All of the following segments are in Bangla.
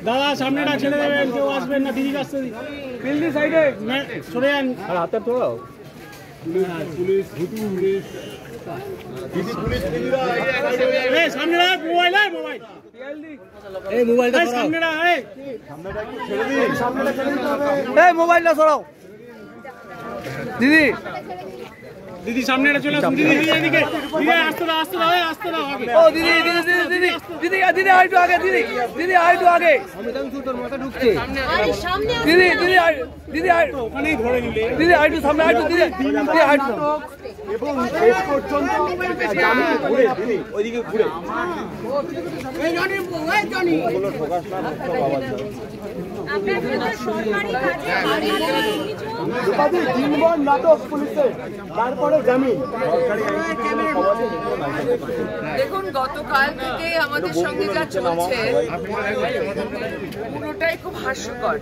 দাদা সামনেটা ছেড়ে দেবেন, কেউ আসবেন না, দিদি কাছে পিল্লি সাইডে সরে যান। আর হাতে তো পুলিশ সামনে মোবাইল মোবাইল এই মোবাইলটা সামনেটা মোবাইলটা সরাও দিদি। দিদি সামনেটা চলে আসুন। দিদি এদিকে, দিদি আসতে দাও, আসতে দাও, আসতে দাও আগে। ও দিদি দিদি দিদি দিদি দিদি দিদি আইটু আগে, দিদি দিদি আইটু আগে। আমি তো তোর মাথা ঢুকছে। আরে সামনে দিদি দিদি দিদি আইটু ওখানেই ধরে নিলে। দিদি আইটু সামনে আইটু, দিদি দিদি আইটু এবং শেষ পর্যন্ত আমি ঘুরে দিদি ওইদিকে ঘুরে এই জনি ওই জনি বলো ঠকাস না বাবা। আপনাদের সরকারি কাজে দিনভর নাটক পুলিশের, তারপরে জামিন। দেখুন গতকাল থেকে আমাদের সঙ্গে যা চলছে পুরোটাই খুব হাস্যকর।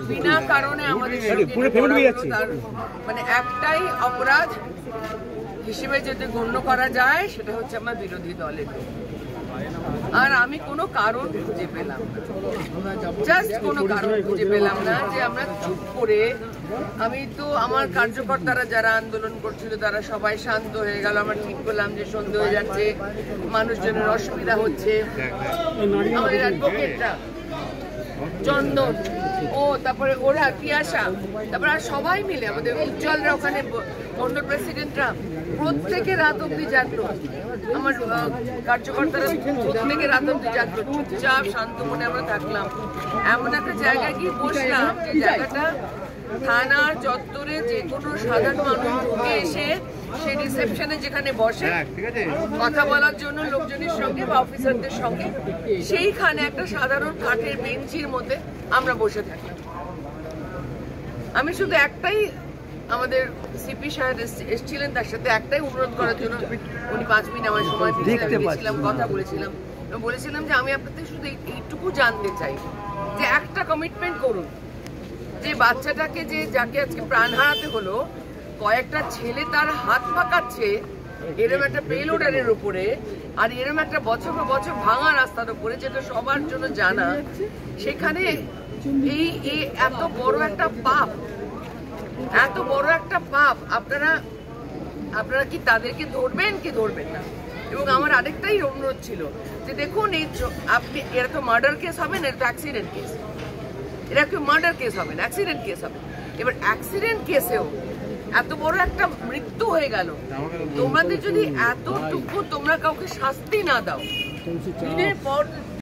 বিনা কারণে আমাদের মানে একটাই অপরাধ হিসেবে যদি গণ্য করা যায় সেটা হচ্ছে আমার বিরোধী দলের। আর আমি কোনো কারণ খুঁজে পেলাম না, জাস্ট কোনো কারণ খুঁজে পেলাম না যে আমরা চুপ করে। আমি তো আমার কার্যকর্তারা যারা আন্দোলন করছিল তারা সবাই শান্ত হয়ে গেল। আমরা ঠিক করলাম যে সন্ধ্যে হয়ে যাচ্ছে, মানুষজনের অসুবিধা হচ্ছে। আমাদের অ্যাডভোকেটরা চন্দন ও তারপরে ওরা তিয়াশা, তারপরে আর সবাই মিলে আমাদের উজ্জ্বলরা, ওখানে মন্ডল প্রেসিডেন্টরা প্রত্যেকে রাত অব্দি জাগলো। আমার কার্যকর্তারা প্রত্যেকে রাত অব্দি জাগলো। চুপচাপ শান্ত মনে আমরা থাকলাম। এমন একটা জায়গায় গিয়ে বসলাম যে জায়গাটা থানার চত্বরে যে কোনো সাধারণ মানুষ ঢুকে এসে সেই রিসেপশনে যেখানে বসে কথা বলার জন্য লোকজনের সঙ্গে বা অফিসারদের সঙ্গে, সেইখানে একটা সাধারণ কাঠের বেঞ্চির মধ্যে আমরা বসে থাকি। আমি শুধু একটাই, আমাদের সিপি সাহেব এসেছিলেন, তার সাথে একটাই অনুরোধ করার জন্য, উনি 5 মিনিট আমার সময় দিয়েছিলাম, কথা বলেছিলাম। বলেছিলাম যে আমি আপনাদের শুধু এইটুকু জানতে চাই যে একটা কমিটমেন্ট করুন যে বাচ্চাটাকে যে যাকে আজকে প্রাণ হারাতে হলো, কয়েকটা ছেলে তার হাত পাকাচ্ছে এরম একটা পেলোডারের উপরে, আর এরম একটা বছর বছর ভাঙা রাস্তার উপরে, যেটা সবার জন্য জানা, সেখানে এই এত বড় একটা পাপ, এত বড় একটা পাপ আপনারা কি তাদেরকে ধরবেন কি ধরবেন না? এবং আমার আরেকটাই অনুরোধ ছিল যে দেখুন আপনি এরা তো মার্ডার কেস হবে না, এটা তো অ্যাক্সিডেন্ট কেস। এরা কেউ মার্ডার কেস হবে না, অ্যাক্সিডেন্ট কেস হবে। এবার অ্যাক্সিডেন্ট কেসেও এত বড় একটা মৃত্যু হয়ে গেল, তোমাদের যদি এতটুকু তোমরা কাউকে শাস্তি না দাও, দিনের পর